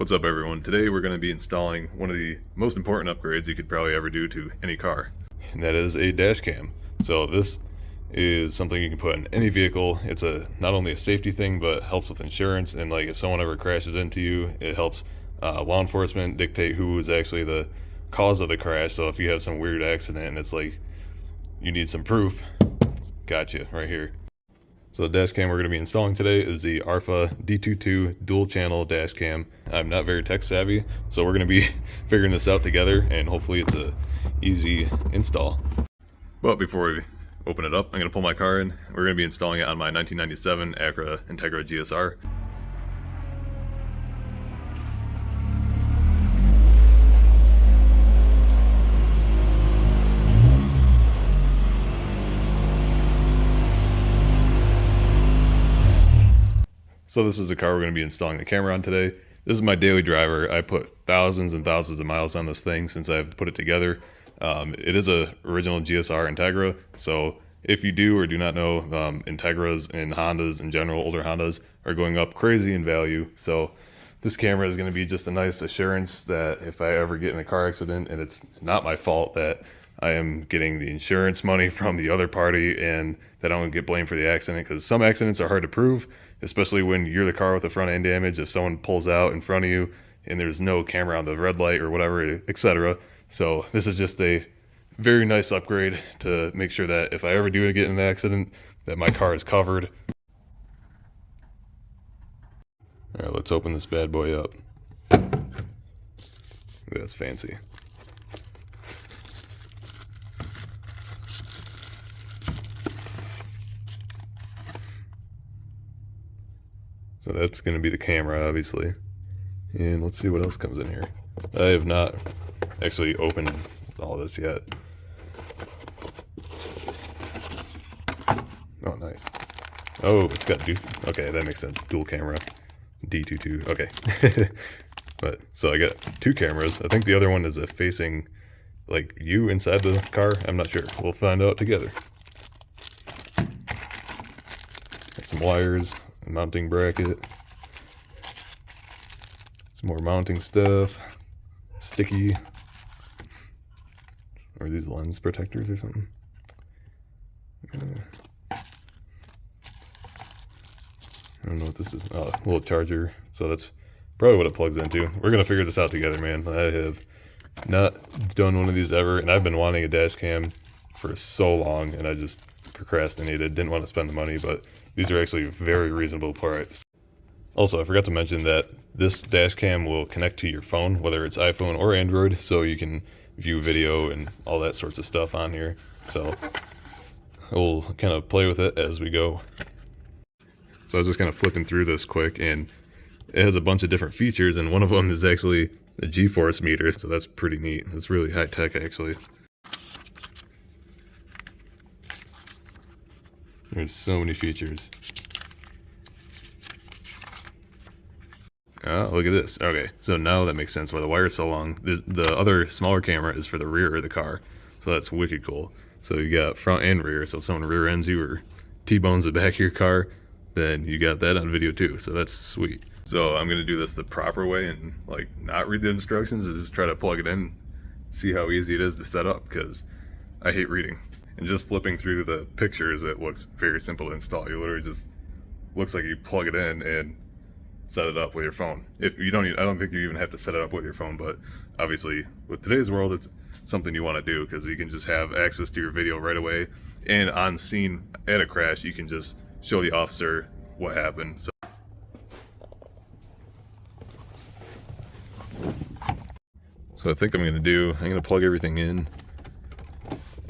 What's up everyone? Today we're going to be installing one of the most important upgrades you could probably ever do to any car, and that is a dash cam. So this is something you can put in any vehicle. It's not only a safety thing, but helps with insurance, and like if someone ever crashes into you, it helps law enforcement dictate who is actually the cause of the crash. So if you have some weird accident and it's like you need some proof, gotcha right here. So the dash cam we're going to be installing today is the Arpha D22 dual channel dash cam. I'm not very tech savvy, so we're going to be figuring this out together, and hopefully it's a easy install. But before we open it up, I'm going to pull my car in. We're going to be installing it on my 1997 Acura Integra GSR. So this is the car we're going to be installing the camera on today. This is my daily driver. I put thousands and thousands of miles on this thing since I've put it together. It is a original GSR Integra. So if you do or do not know, Integras and Hondas in general, older Hondas, are going up crazy in value. So this camera is going to be just a nice assurance that if I ever get in a car accident and it's not my fault, that I am getting the insurance money from the other party and that I don't get blamed for the accident, because some accidents are hard to prove, especially when you're the car with the front end damage. If someone pulls out in front of you and there's no camera on the red light or whatever, etc. So this is just a very nice upgrade to make sure that if I ever do get in an accident, that my car is covered. All right, let's open this bad boy up. That's fancy. So that's going to be the camera, obviously. And let's see what else comes in here. I have not actually opened all this yet. Oh, nice. Oh, it's got okay, that makes sense. Dual camera. D22. Okay. But so I got two cameras. I think the other one is facing like you inside the car. I'm not sure. We'll find out together. Got some wires. Mounting bracket, some more mounting stuff, sticky, or these lens protectors or something. I don't know what this is. Oh, a little charger. So that's probably what it plugs into. We're gonna figure this out together, man. I have not done one of these ever, and I've been wanting a dash cam for so long, and I just procrastinated, didn't want to spend the money, but these are actually very reasonable price. Also, I forgot to mention that this dash cam will connect to your phone, whether it's iPhone or Android, so you can view video and all that sorts of stuff on here. So we'll kind of play with it as we go. So I was just kind of flipping through this quick, and it has a bunch of different features, and one of them is actually a G-force meter, so that's pretty neat. It's really high tech, actually. There's so many features. Look at this. Okay, so now that makes sense why the wire's so long. The other smaller camera is for the rear of the car, so that's wicked cool. So you got front and rear, so if someone rear ends you or T-bones the back of your car, then you got that on video too, so that's sweet. So I'm gonna do this the proper way and like not read the instructions, and just try to plug it in, see how easy it is to set up, because I hate reading. And just flipping through the pictures, it looks very simple to install. You literally just, looks like you plug it in and set it up with your phone. If you don't, I don't think you even have to set it up with your phone, but obviously with today's world, it's something you want to do, because you can just have access to your video right away. And on scene at a crash, you can just show the officer what happened. So I think I'm going to plug everything in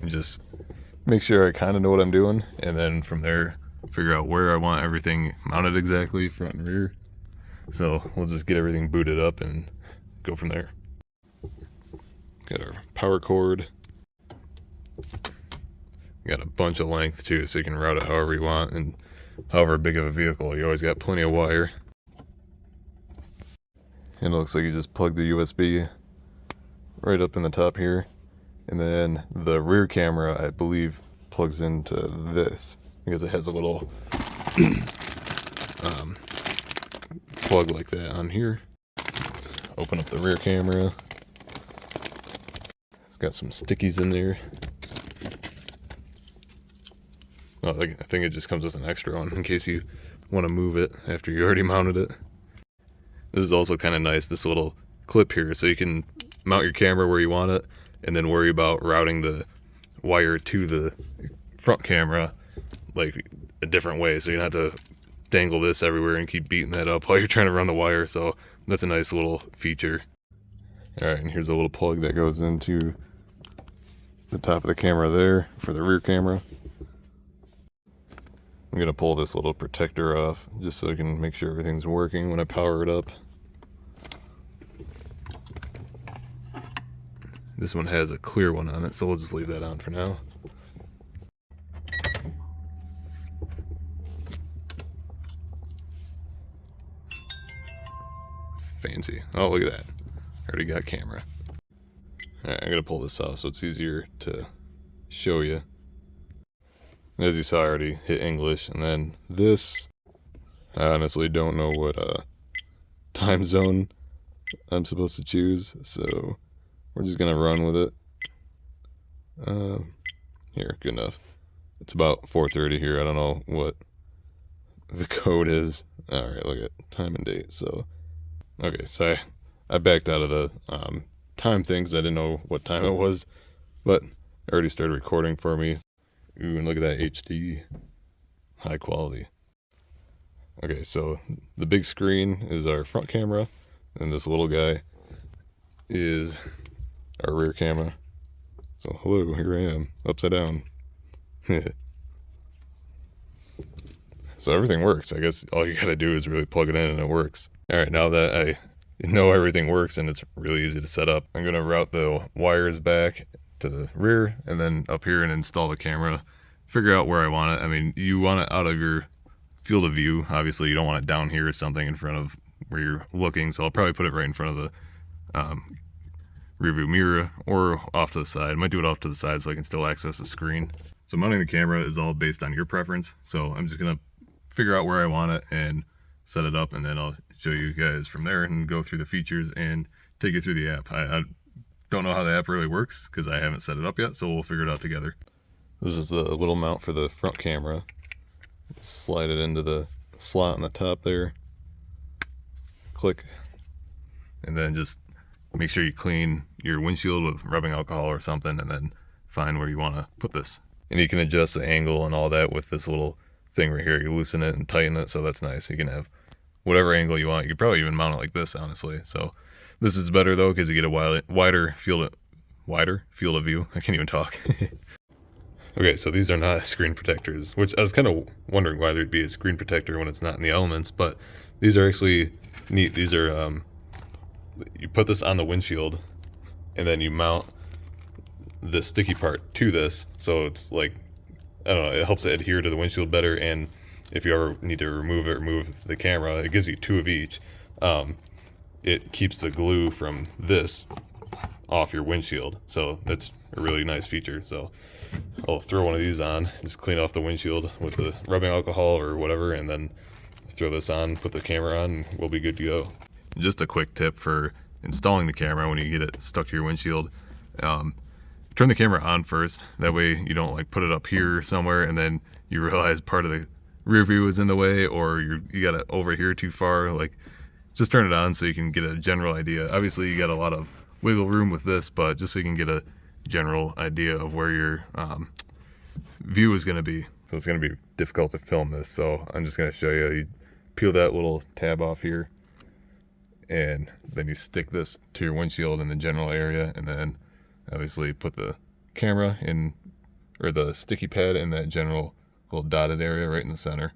and just make sure I kind of know what I'm doing, and then from there figure out where I want everything mounted exactly, front and rear. So we'll just get everything booted up and go from there. Got our power cord. Got a bunch of length too, so you can route it however you want, and however big of a vehicle, you always got plenty of wire. And it looks like you just plug the USB right up in the top here. And then the rear camera, I believe, plugs into this, because it has a little plug like that on here. open up the rear camera. It's got some stickies in there. Oh, I think it just comes with an extra one in case you want to move it after you already mounted it. This is also kind of nice, this little clip here, so you can mount your camera where you want it and then worry about routing the wire to the front camera like a different way, so you don't have to dangle this everywhere and keep beating that up while you're trying to run the wire. So that's a nice little feature. Alright, and here's a little plug that goes into the top of the camera there for the rear camera. I'm going to pull this little protector off just so I can make sure everything's working when I power it up. This one has a clear one on it, so we'll just leave that on for now. Fancy. Oh, look at that. Already got camera. Alright, I'm going to pull this off so it's easier to show you. As you saw, I already hit English, and then this, I honestly don't know what time zone I'm supposed to choose, so we're just gonna run with it. Here, good enough. It's about 4:30 here. I don't know what the code is. Alright, look at time and date. So, okay, so I backed out of the time thing because I didn't know what time it was, but it already started recording for me. Ooh, and look at that HD, high quality. Okay, so the big screen is our front camera, and this little guy is our rear camera. So hello, here I am, upside down. So everything works. I guess all you gotta do is really plug it in and it works. Alright, now that I know everything works and it's really easy to set up, I'm gonna route the wires back to the rear and then up here and install the camera. Figure out where I want it. I mean, you want it out of your field of view. Obviously, you don't want it down here or something in front of where you're looking, so I'll probably put it right in front of the rear view mirror or off to the side. I might do it off to the side so I can still access the screen. So mounting the camera is all based on your preference, so I'm just gonna figure out where I want it and set it up, and then I'll show you guys from there and go through the features and take you through the app. I don't know how the app really works because I haven't set it up yet, so we'll figure it out together. This is the little mount for the front camera. Slide it into the slot on the top there. Click. And then just make sure you clean your windshield with rubbing alcohol or something, and then find where you want to put this. And you can adjust the angle and all that with this little thing right here. You loosen it and tighten it, so that's nice. You can have whatever angle you want. You could probably even mount it like this, honestly. So this is better though because you get a wider field of view. I can't even talk. Okay, so these are not screen protectors, which I was kind of wondering why there'd be a screen protector when it's not in the elements, but these are actually neat. These are, you put this on the windshield, and then you mount the sticky part to this, so it's like, I don't know, it helps it adhere to the windshield better, and if you ever need to remove it or move the camera, it gives you two of each. It keeps the glue from this off your windshield, so that's a really nice feature. So I'll throw one of these on, just clean off the windshield with the rubbing alcohol or whatever, and then throw this on, put the camera on, and we'll be good to go. Just a quick tip for installing the camera when you get it stuck to your windshield. Turn the camera on first, that way you don't like put it up here somewhere and then you realize part of the rear view is in the way, or you got it over here too far. Like, just turn it on so you can get a general idea. Obviously you got a lot of wiggle room with this, but just so you can get a general idea of where your view is going to be. So it's going to be difficult to film this, so I'm just going to show you. You peel that little tab off here, and then you stick this to your windshield in the general area, and then obviously put the camera in, or the sticky pad in that general little dotted area right in the center.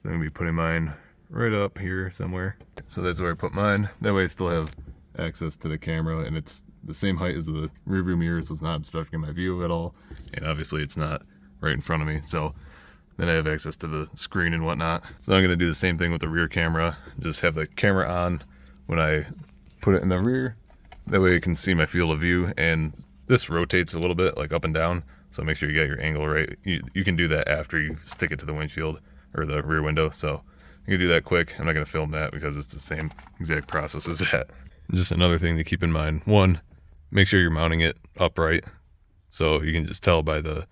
So I'm going to be putting mine right up here somewhere. So that's where I put mine. That way I still have access to the camera, and it's the same height as the rear view mirror, so it's not obstructing my view at all, and obviously it's not right in front of me, so then I have access to the screen and whatnot. So I'm going to do the same thing with the rear camera, just have the camera on when I put it in the rear, that way you can see my field of view, and this rotates a little bit, like up and down, so make sure you got your angle right. You can do that after you stick it to the windshield or the rear window, so you can do that quick. I'm not going to film that because it's the same exact process as that. Just another thing to keep in mind. One, make sure you're mounting it upright. So you can just tell by the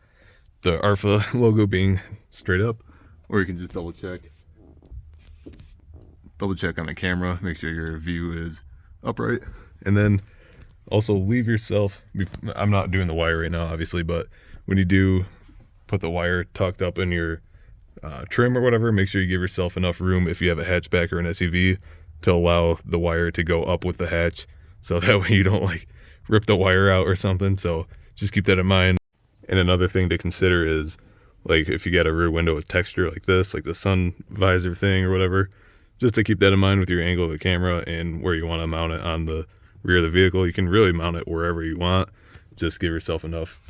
Arpha logo being straight up. Or you can just double check on the camera, make sure your view is upright. And then also leave yourself, I'm not doing the wire right now obviously, but when you do put the wire tucked up in your trim or whatever, make sure you give yourself enough room if you have a hatchback or an SUV to allow the wire to go up with the hatch, so that way you don't like rip the wire out or something. So just keep that in mind. And another thing to consider is, like, if you got a rear window with texture like this, like the sun visor thing or whatever, just to keep that in mind with your angle of the camera and where you want to mount it on the rear of the vehicle. You can really mount it wherever you want. Just give yourself enough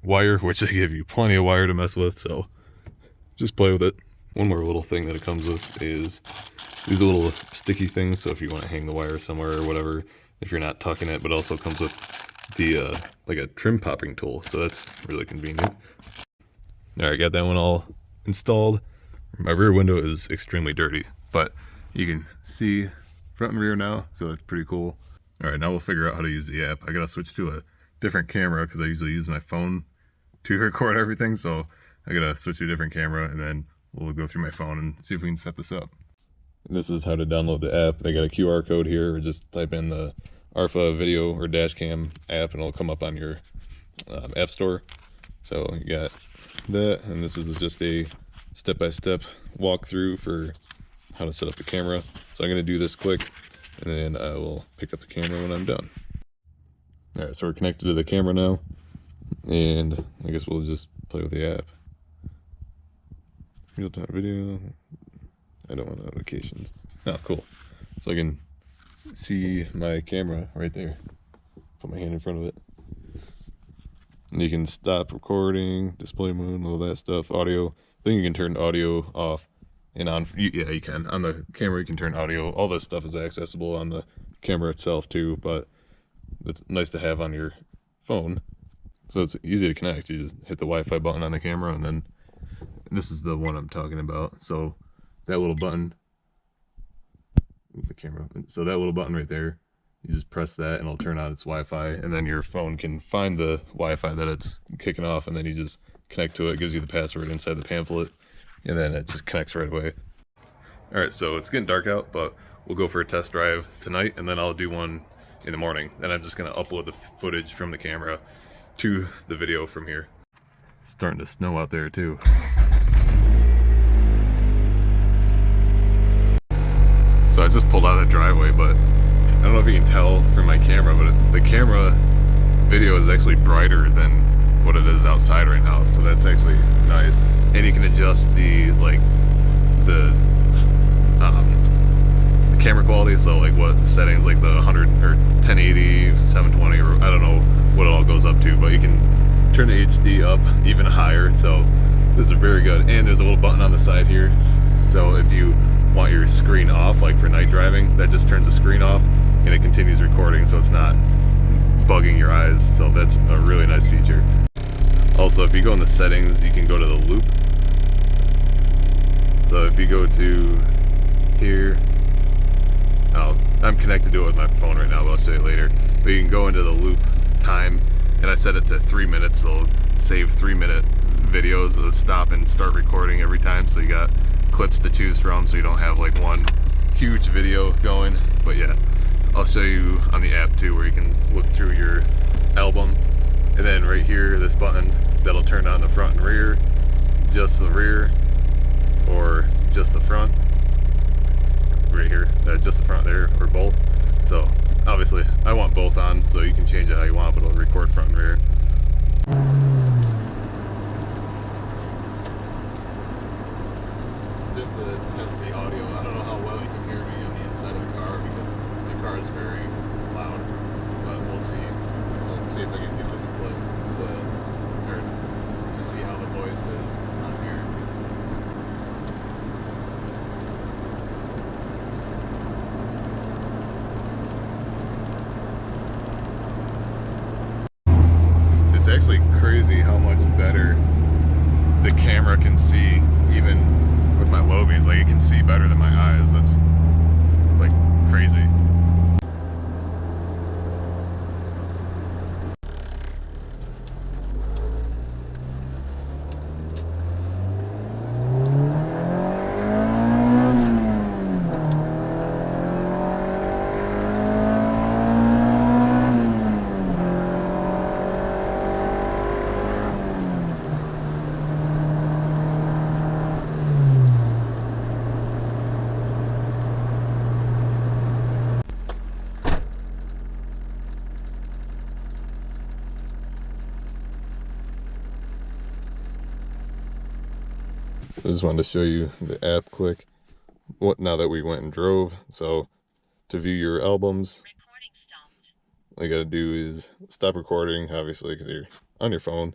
wire, which they give you plenty of wire to mess with, so just play with it. One more little thing that it comes with is these little sticky things, so if you want to hang the wire somewhere or whatever, if you're not tucking it, but also comes with the like a trim popping tool, so that's really convenient. All right, got that one all installed. My rear window is extremely dirty, but you can see front and rear now, so it's pretty cool. All right, now we'll figure out how to use the app. I gotta switch to a different camera because I usually use my phone to record everything, so I gotta switch to a different camera, and then we'll go through my phone and see if we can set this up. And this is how to download the app. They got a QR code here, or just type in the Arpha video or dash cam app and it'll come up on your app store. So you got that, and this is just a step-by-step walkthrough for how to set up the camera. So I'm going to do this quick, and then I will pick up the camera when I'm done. All right, so we're connected to the camera now, and I guess we'll just play with the app. Real-time video. I don't want notifications. Oh, cool. So I can see my camera right there. Put my hand in front of it. And you can stop recording, display mode, all that stuff, audio. I think you can turn audio off and on. Yeah, you can. On the camera, you can turn audio. All this stuff is accessible on the camera itself too, but it's nice to have on your phone. So it's easy to connect. You just hit the Wi-Fi button on the camera, and then this is the one I'm talking about. So that little button, move the camera. So that little button right there, you just press that and it'll turn on its Wi-Fi, and then your phone can find the Wi-Fi that it's kicking off, and then you just connect to it. It gives you the password inside the pamphlet, and then it just connects right away. All right, so it's getting dark out, but we'll go for a test drive tonight, and then I'll do one in the morning. Then I'm just gonna upload the footage from the camera to the video from here. It's starting to snow out there too. So I just pulled out of the driveway, but I don't know if you can tell from my camera, but the camera video is actually brighter than what it is outside right now. So that's actually nice. And you can adjust the camera quality. So like what settings, like the 100 or 1080, 720, or I don't know what it all goes up to, but you can turn the HD up even higher. So this is very good. And there's a little button on the side here. So if you want your screen off, like for night driving, that just turns the screen off and it continues recording, so it's not bugging your eyes. So that's a really nice feature. Also, if you go in the settings, you can go to the loop. So if you go to here, I'm connected to it with my phone right now, but I'll show you later. But you can go into the loop time, and I set it to 3 minutes, so it'll save 3-minute videos. It'll stop and start recording every time, so you got clips to choose from, so you don't have like one huge video going. But yeah, I'll show you on the app too, where you can look through your album, and then right here, this button that'll turn on the front and rear, just the rear, or just the front. Right here, just the front there, or both. So obviously I want both on, so you can change it how you want, but it'll record front and rear. Just to test the audio, I don't know how well you can hear me on the inside of the car because the car is very loud, but we'll see. Let's see if I can get this clip to see how the voice is on here. It's actually crazy how much better the camera can see, even with my low beams. Like, it can see better than my eyes. That's like crazy. So I just wanted to show you the app quick. Now that we went and drove, so to view your albums, all you gotta do is stop recording, obviously, because you're on your phone.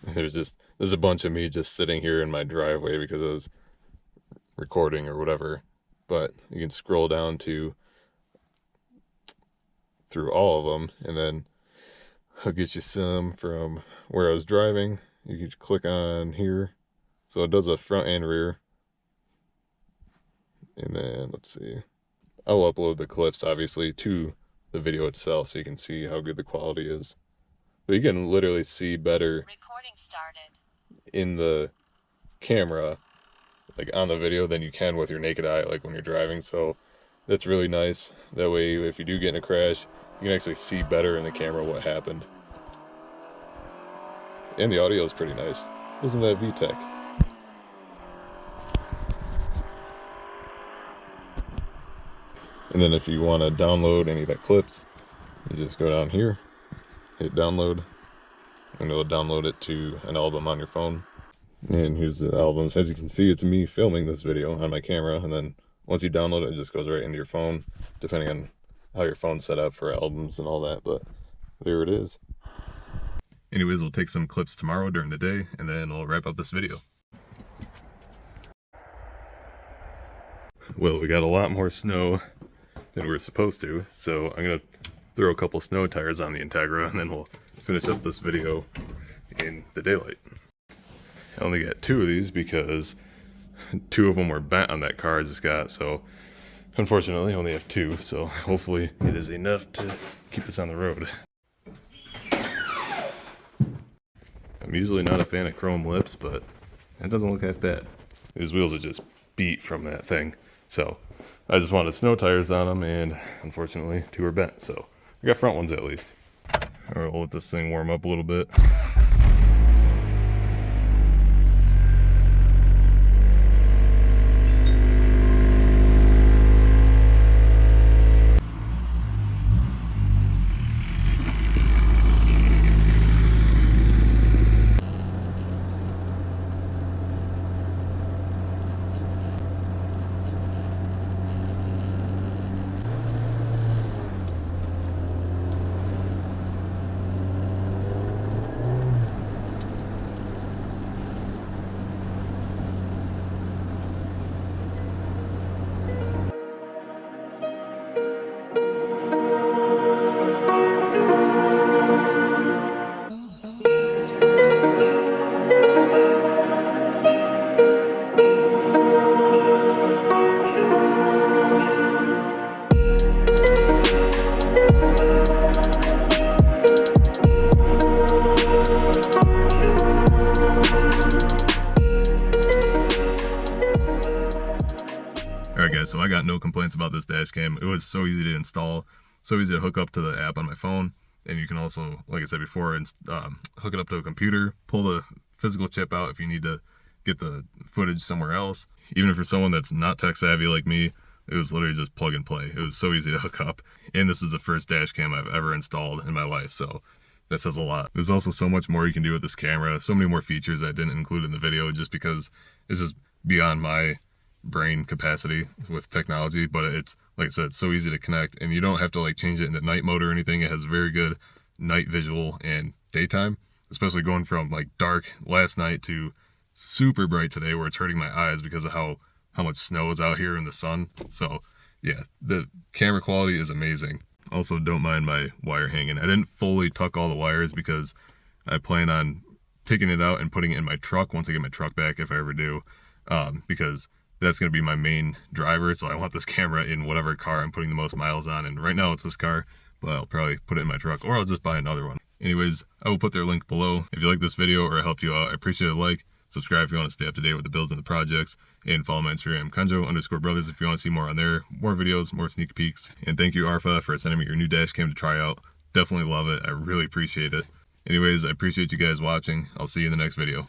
And there's a bunch of me just sitting here in my driveway because I was recording or whatever. But you can scroll down through all of them, and then I'll get you some from where I was driving. You can click on here. So it does a front and rear. And then, let's see. I'll upload the clips, obviously, to the video itself so you can see how good the quality is. But you can literally see better in the camera, like on the video, than you can with your naked eye, like when you're driving. So that's really nice. That way, if you do get in a crash, you can actually see better in the camera what happened. And the audio is pretty nice. Isn't that VTech? And then if you want to download any of that clips, you just go down here, hit download, and it'll download it to an album on your phone. And here's the albums. As you can see, it's me filming this video on my camera, and then once you download it, it just goes right into your phone, depending on how your phone's set up for albums and all that, but there it is. Anyways, we'll take some clips tomorrow during the day, and then we'll wrap up this video. Well, we got a lot more snow than we were supposed to, so I'm gonna throw a couple snow tires on the Integra, and then we'll finish up this video in the daylight. I only got 2 of these because 2 of them were bent on that car I just got, so unfortunately I only have 2, so hopefully it is enough to keep us on the road. I'm usually not a fan of chrome lips, but that doesn't look half bad. These wheels are just beat from that thing, so I just wanted snow tires on them, and unfortunately 2 are bent, so I got front ones at least. Alright, we'll let this thing warm up a little bit. Alright guys, so I got no complaints about this dash cam. It was so easy to install, so easy to hook up to the app on my phone, and you can also, like I said before, hook it up to a computer, pull the physical chip out if you need to get the footage somewhere else. Even for someone that's not tech savvy like me, it was literally just plug and play. It was so easy to hook up, and this is the first dash cam I've ever installed in my life, so that says a lot. There's also so much more you can do with this camera, so many more features I didn't include in the video just because it's just beyond my brain capacity with technology, but it's, like I said, so easy to connect, and you don't have to like change it into night mode or anything. It has very good night visual and daytime, especially going from like dark last night to super bright today, where it's hurting my eyes because of how much snow is out here in the sun. So yeah, the camera quality is amazing. Also, don't mind my wire hanging. I didn't fully tuck all the wires because I plan on taking it out and putting it in my truck once I get my truck back, if I ever do, because that's going to be my main driver. So I want this camera in whatever car I'm putting the most miles on, and right now it's this car, but I'll probably put it in my truck, or I'll just buy another one. Anyways, I will put their link below. If you like this video or it helped you out, I appreciate a like. Subscribe if you want to stay up to date with the builds and the projects, and follow my Instagram, Kanjo_brothers, if you want to see more on there, more videos, more sneak peeks. And thank you, Arpha, for sending me your new dash cam to try out. Definitely love it. I really appreciate it. Anyways, I appreciate you guys watching. I'll see you in the next video.